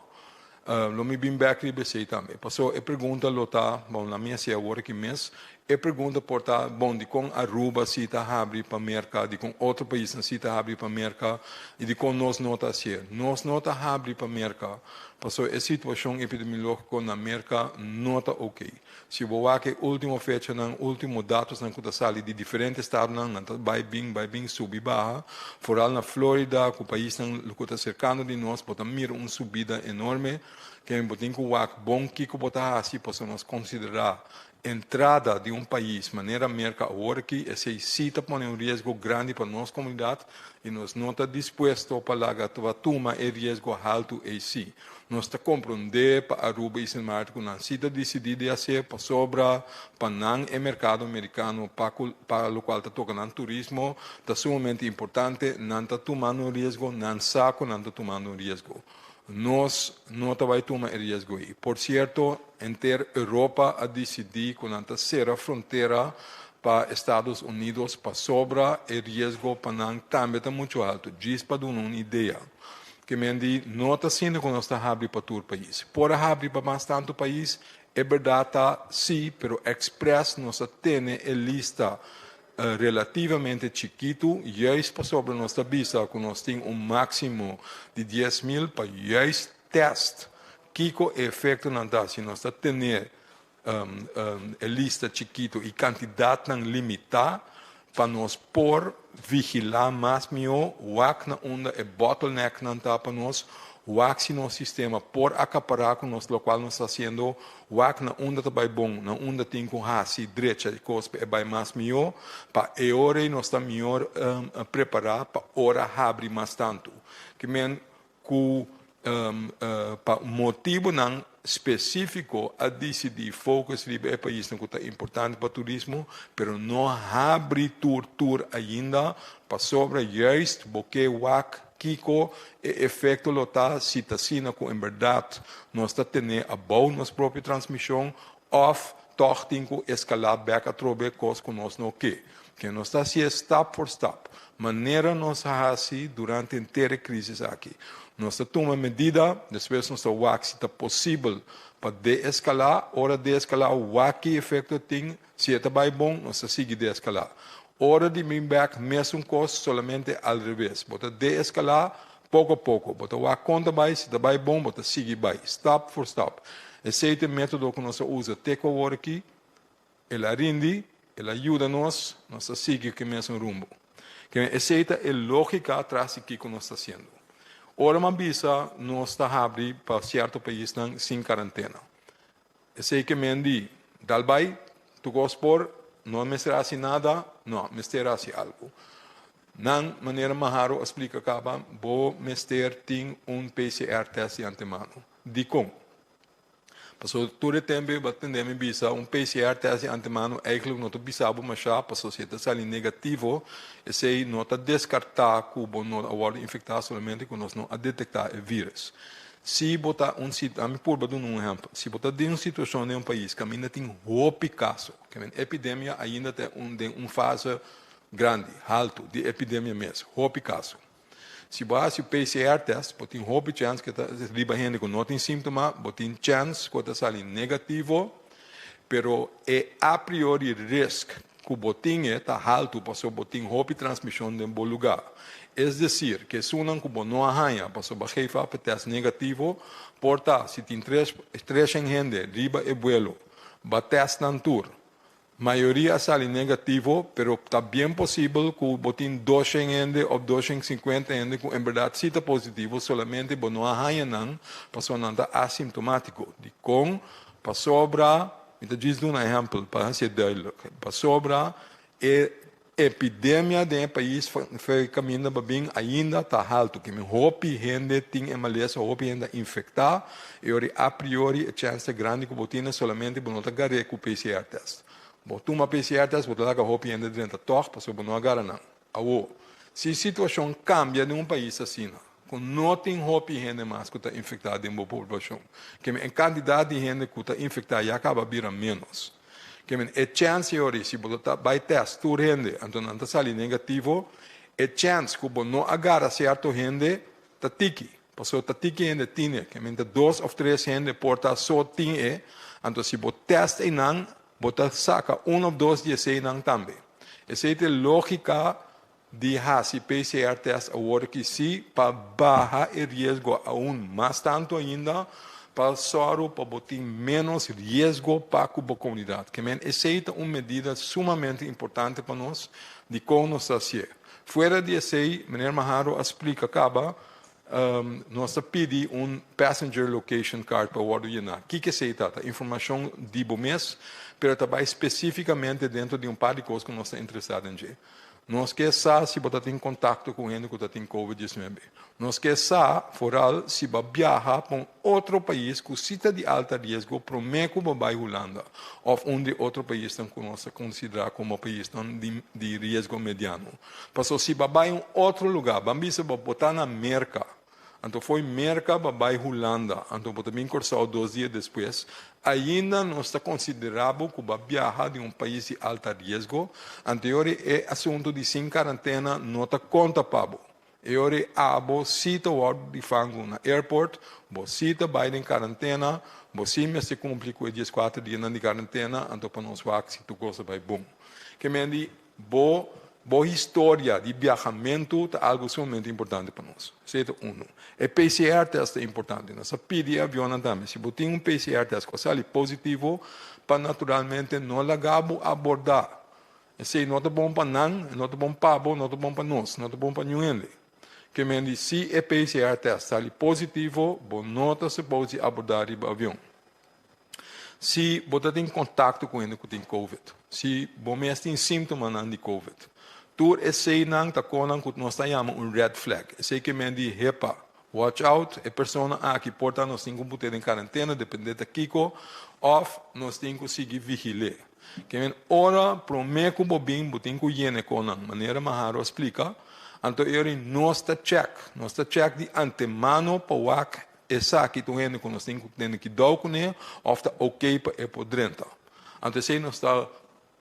Lo me bem back de também. Passou a pergunta lota, bom, na minha se agora que mês, a pergunta porta, bom, de com Aruba se está abrindo para mercado, de com outro país se está abrindo para mercado, e de com nós não está sendo. Nós não está abrindo para mercado. Passou a situação epidemiológica na América não está ok. Se você que última fecha, último dados que está saindo de diferentes estados, não está vai bem subir barra. Foral na Flórida, que o país que está cercando de nós, pode mirar uma subida enorme, que é importante que o bom que botar assim, possamos considerar entrada de país, maneira América agora que esse cita põe risco grande para nossa comunidade e nós não está disposto para tomar o risco alto em si. Nós está compreender para Aruba e Marco que não cita decidir de fazer para sobra para não o mercado americano para o qual está tocando turismo está sumamente importante, não está tomando risco, não saco, não está tomando risco. Nós não vai tomar risco aí. Por certo, entre Europa a decidir que não ser a fronteira para Estados Unidos para sobra o risco para não também está muito alto. Diz para dar uma ideia. Que mendi não está sendo que nós está abrindo para todo o país. Por abrir para bastante país, é verdade, sim, pero Express nós tem a lista relativamente chiquito, juist para sobre nossa vista, que nós temos máximo de 10.000 para juist teste. Que o efeito não dá, se nós temos a lista chiquito e quantidade não limitada, para nós por vigilar mais melhor, o na onda é bottleneck não está para nós, o se no sistema por acaparar com nós, o qual nós está fazendo, o na onda está bem bom, na onda tem com raça direita e cospe é bem mais melhor, para a hora nós está melhor preparar para hora abrir mais tanto. Que men com para motivo não específico a decidir focus sobre o país que é importante para o turismo, pero não abre tour ainda para sobre juist porque o Kiko efeito lotar citacina com em verdade nós está tendo a boa nossa própria transmissão of toch tem que escalar back a trobe coisas que nós não quer que nós está assim step por step maneira nós assim durante a inteira crise aqui nós tomamos medida depois nós se está possível para de-escalar hora de-escalar o que efeito tem se está bem bom nós seguir de-escalar hora de bring back mesmo coisa somente ao revés bota de-escalar pouco a pouco bota o conta vai se está bem bom bota seguir bem step for step esse é o método que nós usa teco agora aqui ele rende ele ajuda nós a seguir o mesmo rumo que essa é a lógica atrás do que nós está fazendo ora uma bisa nós está abrindo para certo país sem quarentena esse é que me diz dalbai tu gospor não me será assim nada não me será assim algo não maneira maharo explica acaba vou me ter tem PCR teste de antemano de como Paso todo tempo batendemi bisa PCR test de antemano eigenlijk não bisabo machar paso se está sali negativo e se não está descartar cubo não agora infectar somente com nós não a detectar o vírus. Se botar a me por dar exemplo, se botar de uma situação em país que ainda tem roupa caso, que a epidemia ainda tem fase grande, alto de epidemia mesmo, roupa caso. Se você o PCR test, tem roupa chance que está riba gente com não tem sintoma, tem chance que está saindo negativo, pero é a priori risco que o botinho está alto para o botinho roupa transmissão em bom lugar. É decir, que se não que não arranha para o jefa para teste negativo, porta se tem três gente riba e vuelo, vai testar na tour. Maioria sale negativo, pero está bem possível que o botin 200 ou 250 gente que em verdade cita positivo, solamente não arranha não, passou não está assintomático. De com, para sobra, então diz um exemplo para ser duidelijk, para sobra, epidemia de país foi caminhando bem ainda está alto, que me hope gente tem MLS, hope gente infectar, e a priori a chance grande que o botin solamente não está garre com o PCR test. Botou uma PCR test, botou lá que a roupa ainda dentro da torre, passou por não agarrar não. Se a situação cambia de país assim, com não tem roupa e gente mais que está infectada em uma população, que a quantidade de gente que está infectada já acaba virando menos. Que a chance hoje, se botar vai teste toda gente, então não está saindo negativo, a chance que não agarra certo gente, está tiki. Passou está tiki gente tinha, que a 2 ou 3 gente porta só tinha, então se botar teste e não, botar saca 1 ou 2 dias sem não também. Essa é a lógica de fazer PCR test agora que sim, para baixar o risco aún mais tanto ainda, para só para botar menos risco para a comunidade. Que essa é uma medida sumamente importante para nós, de como nós fazer. Fora de essa, o Mr. Maharo explica, acaba, nós pedimos passenger location card para o Guarujá. O que é isso? Informação de bom mês, pero também especificamente dentro de par de coisas que nós estamos interessados em. Nós queremos saber se você tem contato com gente que tem Covid-19. Nós queremos saber, foral, se você viajar para outro país que está de alto risco, para que você vai Holanda, ou onde outro país que nós consideramos como país de risco mediano. Porque se você vai em outro lugar, você vai botar na América. Então foi Merca para Holanda, então também cursou 2 dias depois. Ainda não está considerável que vai viajar de país de alto risco. Anterior é assunto de sem quarentena, não está conta para você. E agora você cita o de fango na airport, você vai em quarentena, você me se cumpre com 14 dias de quarentena, então para nós vai se tu gosta vai bom. Que me diz, boa história de viajamento é algo sumamente importante para nós. Certo? O PCR test é importante. Nós pedimos avião também. Se você tem PCR test que sai positivo, para naturalmente não largamos abordar. Esse não é bom para não é bom para não é bom para nós, não é bom para ninguém. Que me diz, se o PCR test sai positivo, você não se pode abordar o avião. Se você tem contato com ele que tem Covid, se você tem sintomas de Covid, tudo esse não está com o que nós chamamos red flag. Esse que me diz, repa, watch out, a pessoa que porta nós tem que botar em quarentena, depende da Kiko, ou nós temos que seguir vigilar. Que me ora, prometo que bem, tem que ir com a maneira Maharo explica, então nós está check de antemano para o essa que tu gente que nós temos que dar com ele, ou está ok para ir por dentro. Então se nós está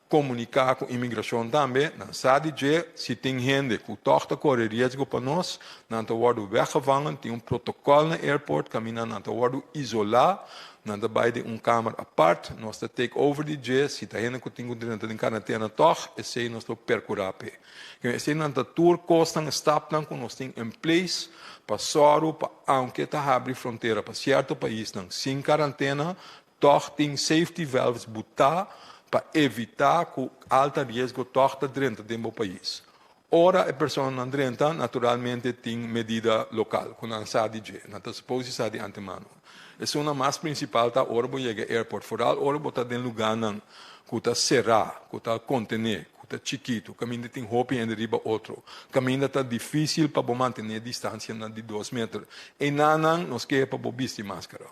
comunicar com a imigração também, não sabe de se tem gente que toca correr risco para nós, não está worden weggevangen, tem protocolo no airport, caminhando, não está worden isolado, não está bij de kamer apart, nós está take over de dia, se tem gente que tem que dentro de quarentena toch, esse nós está percurar pe. Esse não está tour costan stap não que nós tem em place, para soro, para aunque está abre fronteira para certo país, não, sem quarentena, toch tem safety valves botar para evitar que o alto risco torta dentro do país. Ora, a pessoa não dentro, naturalmente, tem medida local, com a sabe de, não está suposto de antemano. Essa é uma mais principal, tá? Ora, vou chegar ao aeroporto, foral, ora, vou estar em lugar que está cerrado, que está contener, que está chiquito, o caminho tem roupa e ainda riba outro. O caminho está difícil para manter a distância de 2 metros. E não, nós queremos para vestir máscara.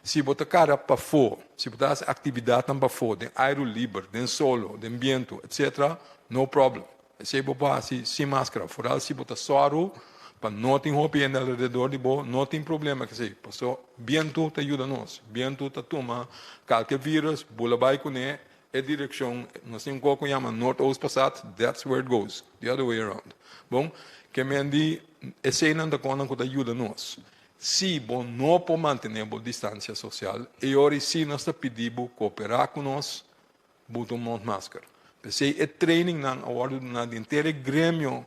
Se botar cara para fora, se botar as atividades para fora, de ar livre, de solo, de vento, etc., no problem. Se botar sem máscara, fora se botar soro, para não ter roupa ao redor de bo, não tem problema que se, passou, vento te ajuda nós, vento te toma, qualquer vírus, bula vai com ele, é direção, nós temos um que chama north-ost passat, that's where it goes, the other way around. Bom, que me andi, esse não da conta que ajuda nós. Se bom não pode manter a distância social, e ora se nós está pedindo cooperar com nós, botar máscara. Porque é training na hora do inteiro grêmio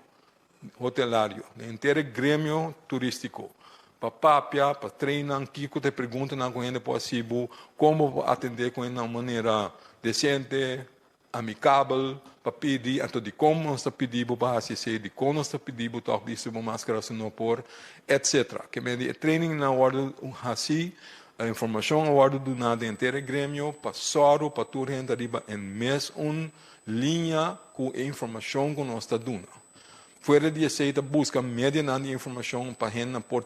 hotelário, do inteiro grêmio turístico. Para papia, para treinar, que te pergunta na corrente possível, como atender com ele de uma maneira decente, amigável, para pedir, então de como nós está pedindo para assistir, de como nós está pedindo para distribuir máscara se não pôr, etc. Que me training na hora assim, a informação na hora do nada inteiro grêmio, para soro, para tudo gente arriba em mês linha com a informação que nós está dando. Fora de aceita busca média de informação para gente por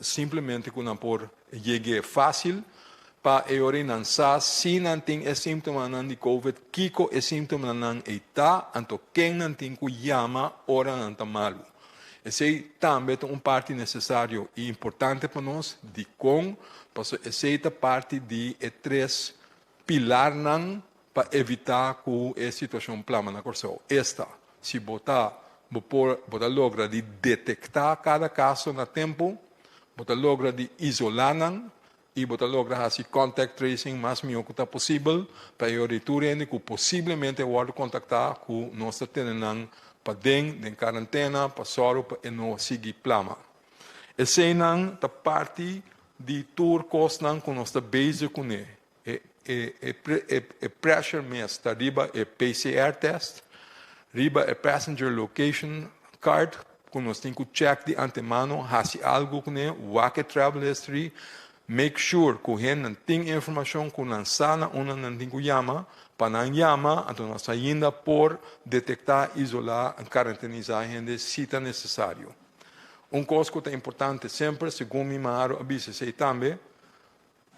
simplesmente com por chegar fácil para orientar se não tem esse síntoma de COVID, que é síntoma não está, então quem não tem que chama ora não está malo. Esse também é parte necessário e importante para nós de com, porque essa é parte de três pilar não para evitar que a situação plama na corção. Esta, se botar logra de detectar cada caso na tempo, botar logra de isolar e botar logra fazer contact tracing mais melhor que possível para a que possivelmente pode contactar com nossa tenenang para dentro de quarentena, para soro para não seguir plama. Essa é a parte de tour cost que nós está base com ele. Pressure mesh está riba PCR test, riba passenger location card, que nós temos que check de antemano, se algo com ele, wake travel history, make sure que ele não tem informação que não sana, não tem que chamar, para não chamar, então nós ainda por detectar, isolar, quarentenizar a gente se é necessário. Coisa que é importante sempre, segundo me maro, avisa também,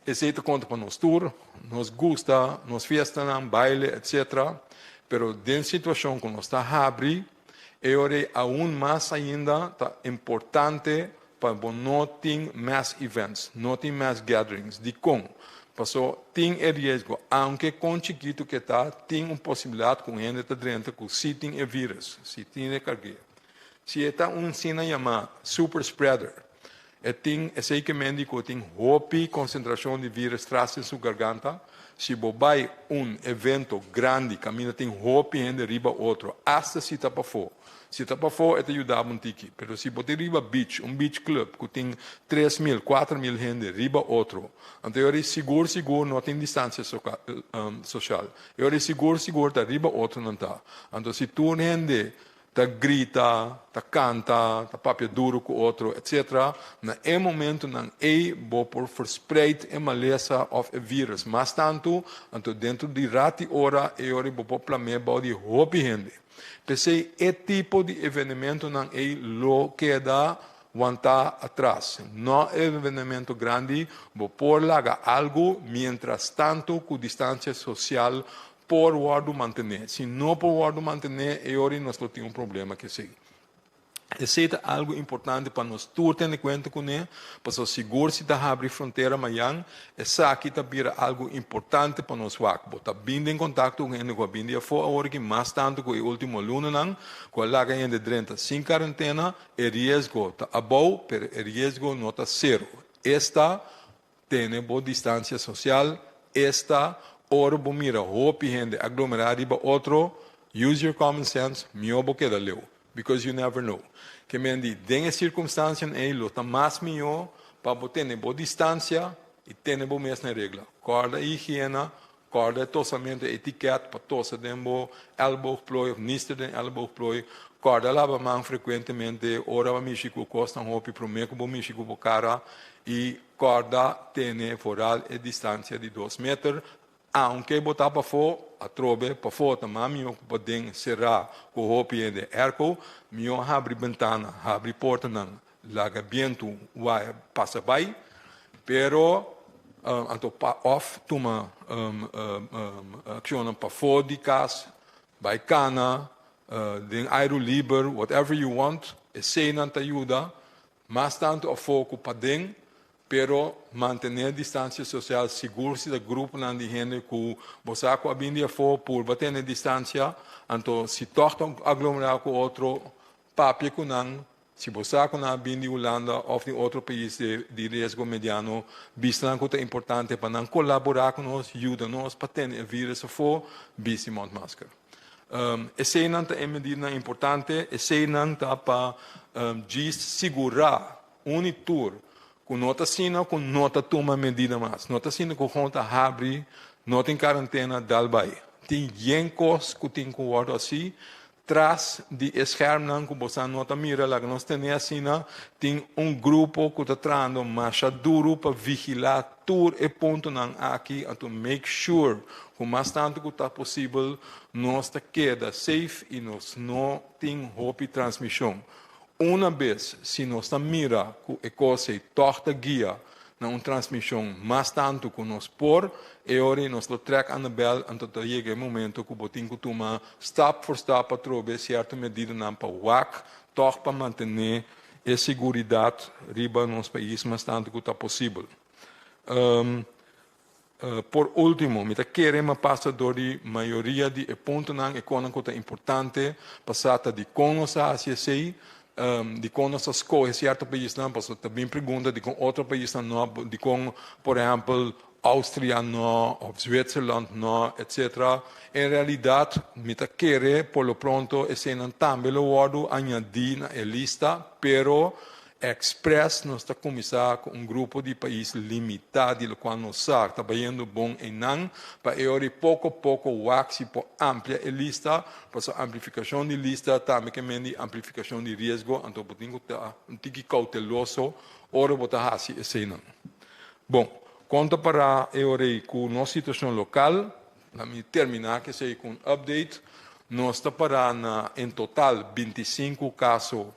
esse conta para nós tour, nos gusta, nos fiesta, baile, etc. Pero dentro da situação que nós está abrindo, é aún mais ainda tá importante para não ter mass events, não ter mass gatherings, de como. Porque tem risco, aunque com chiquito que está, tem possibilidade com gente tá dentro que se tem vírus, se tem carga. Se está cena chamada super spreader, esse que médico tem roupa concentração de vírus traz em sua garganta. Se vai evento grande, caminha tem roupa e riba outro, hasta se está para fora. Se está para fora, é ajudar um tiki. Mas se você riba beach club, que tem 3.000, 4.000 gente, riba outro. Então, eu seguro, não tem distância social. Eu seguro, tá riba outro não está. Então, se tu gente tá grita, tá canta, tá papel duro com outro, etc. Na momento não é por verspreid a maleza of a vírus. Mas tanto, dentro de rati hora, vou planear de hobby gente. Pensei, tipo de evento não é lo que dá aguantar atrás. Não é evento grande, vou por laga algo, mientras tanto, com distância social, por guardo manter. Se não por guardo manter, nós temos problema que sim. Esse é algo importante para nós todos ter em conta com ele, para seguro se está abrir fronteira amanhã, essa aqui também é algo importante para nós botar vindo em contato com ele, com a vinda fora hora que mais tanto com o último aluno não, com a laga ainda dentro sem quarentena, o risco está abaixo, mas o risco não está zero. Esta tem boa distância social, esta ora bom mira roupa gente aglomerar riba outro, use your common sense, melhor que da leu, because you never know. Que me andi, dengue circunstância em lo tá mais melhor para ter boa distância e ter boa mesma regra. Corda higiene, corda tosamento, etiqueta para tosa dembo, elbow ploy, nister den elbow ploy, corda lava mão frequentemente, ora michiku costa roupa para mim com michiku por cara e corda tem foral e distância de 2 metros. Aunque botar para fora, a trobe para fora também, meu podem cerrar com roupa de arco, meu abre ventana, abre porta não. lagamiento passa by, pero anto pa off tuma action pa fodikas, by cana, den aero liber, whatever you want, escena te ayuda, mas tanto a foco pa den, pero mantener distância social seguro se o grupo não de gente que você a bindia for por bater distância, então se torna aglomerar com outro papel com não, se você a bindia Holanda ou em outro país de risco mediano, visto que é importante para não colaborar com nós, ajuda nós para ter o vírus for, visto monte máscara. Esse não é medida importante, esse não é para segurar tour com nota sina, com nota toma medida mais. Nota sina com conta abre, nota em quarentena dalbai. Tem jencos que tem com o assim, traz de esquerda com você nota mira lá que nós temos assim, tem grupo que está trazendo mais duro para vigilar tudo e ponto não aqui, to make sure que mais tanto que está possível nós está queda safe e nós não tem hope transmissão. Uma vez, se nós mira que a coisa torta guia na uma transmissão mais tanto que nós por, e ora nós lo track aan de bel, en tot chega o momento que botin que toma stap por stap a trobe certa medida não para wak, toch para manter a segurança riba nos países mais tanto que está possível. Por último, me queremos passar da maioria de pontos econômicos importante, passar de conosco a sei de com nossas escolhas certo país não, mas também pergunta de com outro país não, de com, por exemplo, Áustria não, ou Zwitserland não, etc. Em realidade, me querer por lo pronto esse não também lo guardo añadir na lista, pero Express nós está começar com grupo de países limitado, do qual nós está trabalhando bom em não, para eu pouco a pouco waxi por amplia a lista, para a amplificação de lista, também que mendi amplificação de risco, então podemos estar um tique cauteloso, ora botar assim esse não. Bom, conta para eu com nossa situação local, para me terminar que sei com update, nós está para em total 25 casos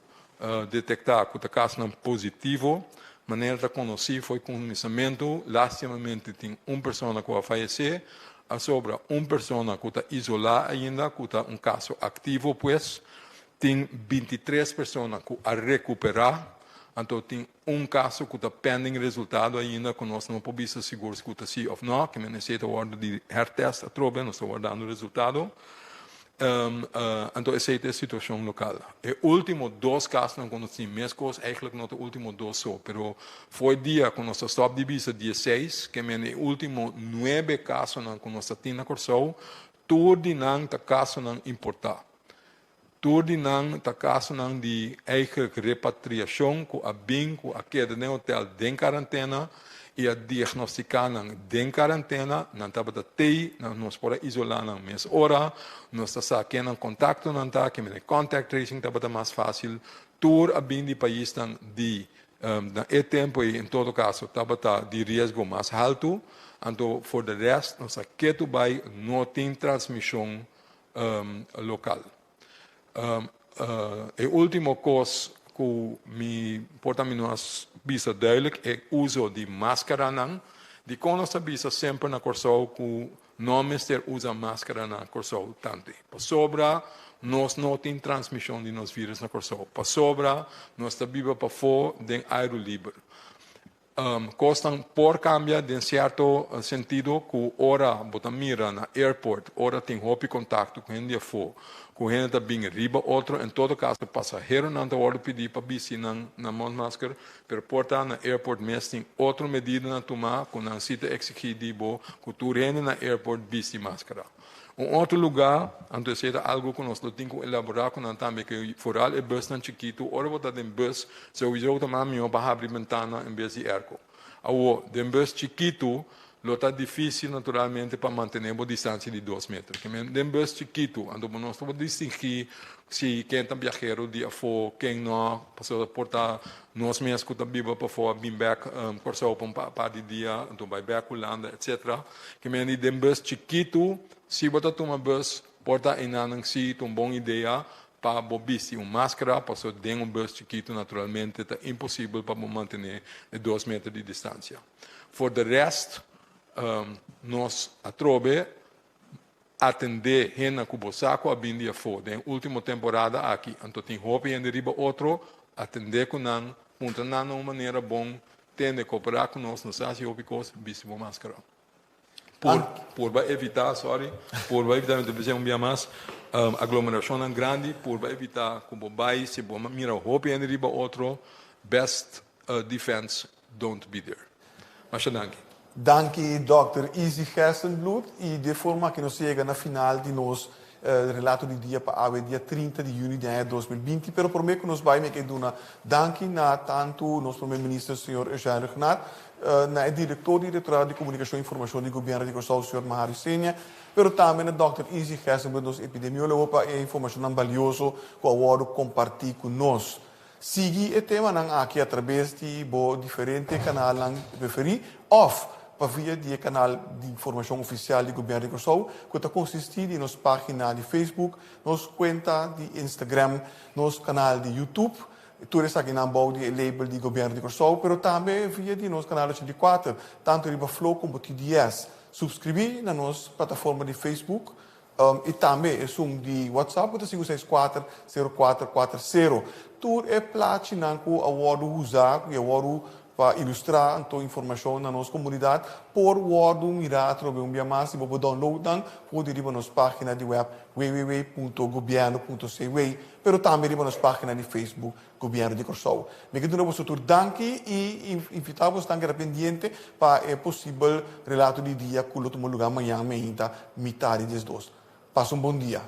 detectar que o caso não positivo, maneira de conhecer foi com conhecimento, lastimamente tem uma pessoa que vai falecer, a sobra uma pessoa que está isolada ainda, que está um caso ativo, pois, tem 23 pessoas que a recuperar, então tem um caso que está pending resultado ainda, que nós não podemos segurar que está sim ou não, que necessita guardar de hertest, a trobe, nós estamos guardando o resultado. Então, essa é a situação local. Os últimos 2 casos não conhecem mesmos, eigenlijk não os últimos 2 só, mas foi dia com nossa stop de visa 16, que os últimos 9 casos não com nossa tina corsou, tudo não tá caso não importar. Tudo não tá caso não de eigenlijk repatriação, com a bem, com a queda no hotel de quarentena, e a diagnosticar em quarentena, não estava da TI, nós podemos isolar na mesma hora, nós estamos aqui em contato, não está, que o contact tracing estava mais fácil, tudo a bem de país de tempo e, em todo caso, estava de risco mais alto, então, for the rest, nós aqui também não tem transmissão local. A última coisa que me importa menos visa duidelijk é o uso de máscara não, de como nós visa sempre na corso que não mister usa máscara na corso tanto. Para sobra nós não tem transmissão de nos vírus na corso. Para sobra nós está viva para fora de aero livre. Costam por cambiar de certo sentido que ora bota mira na airport, ora tem hopi contato com gente fora. Com gente também riba outro, em todo caso, passageiro não está hora pedir para bici na máscara, pero porta na airport mesmo tem outra medida na tomar, com não cita exigitivo, que tu rende na airport bici máscara. Outro lugar, antes era algo que nós temos que elaborar com também que foral é bus tão chiquito, ora botar em bus, sowieso também para abrir ventana em vez de airco. Ao de bus chiquito está difícil naturalmente para manter a distância de 2 metros. Que de bus chiquito, então nós podemos distinguir se quem está viajero de fora, quem não, passou a portar nós mesmos que estamos viva para fora, bem back, corso para um par de dia, então vai back Holanda, etc. Que de bus chiquito, se você toma bus, porta em anang si, uma boa ideia para bobisi máscara, para so den bus chiquito naturalmente, é impossível para manter 2 metros de distância. For the rest, nós atrobe atender rena cubosaco a bindia fo. Na última temporada aqui, então tem roupa e riba outro, atender com nan, punta nan uma maneira bom, tende cooperar com nós, nos faz opicos, bispo máscara. Por evitar, por evitar uma vez mais, aglomeração grande, por evitar como vai, se bom mira roupa e riba outro, best defense, don't be there. Mas danke. Danke, Dr. Easy Gerstenbloed. E de forma que nós chegamos na final de nos relato de dia para a dia 30 de junho de 2020. Pero por mim que nós vamos que dar danke na tanto nosso primeiro-ministro, senhor Eugênio Renat, na diretor-diretor de comunicação e informação do governo de Costa, o senhor Mahari Senha, pero também na Dr. Easy Gerstenbloed, nosso epidemiólogo, para a informação valiosa que o compartilhar conosco. Siga o tema aqui através de diferentes canais preferidos, ou via do canal de informação oficial do governo de Costa, que está consistindo em nossa página de Facebook, nossa conta de Instagram, nosso canal de YouTube, tudo isso aqui na base do label do governo de Costa, mas também via de nosso canal de 4, tanto de Flow como de TDS. Subscrever na nossa plataforma de Facebook, e também é um de WhatsApp, que é 564-0440. Tudo é platina que eu usar, que eu para ilustrar a informação na nossa comunidade, por word mirar através de mais, se você download, pode ir para nossa página de web www.governo.cw, mas também ir para nossa página de Facebook, Governo de Corsou. Me quero dar um danke e invitar-vos a estar pendiente para é possível relato de dia que o lugar amanhã, metade das duas. Passa bom dia.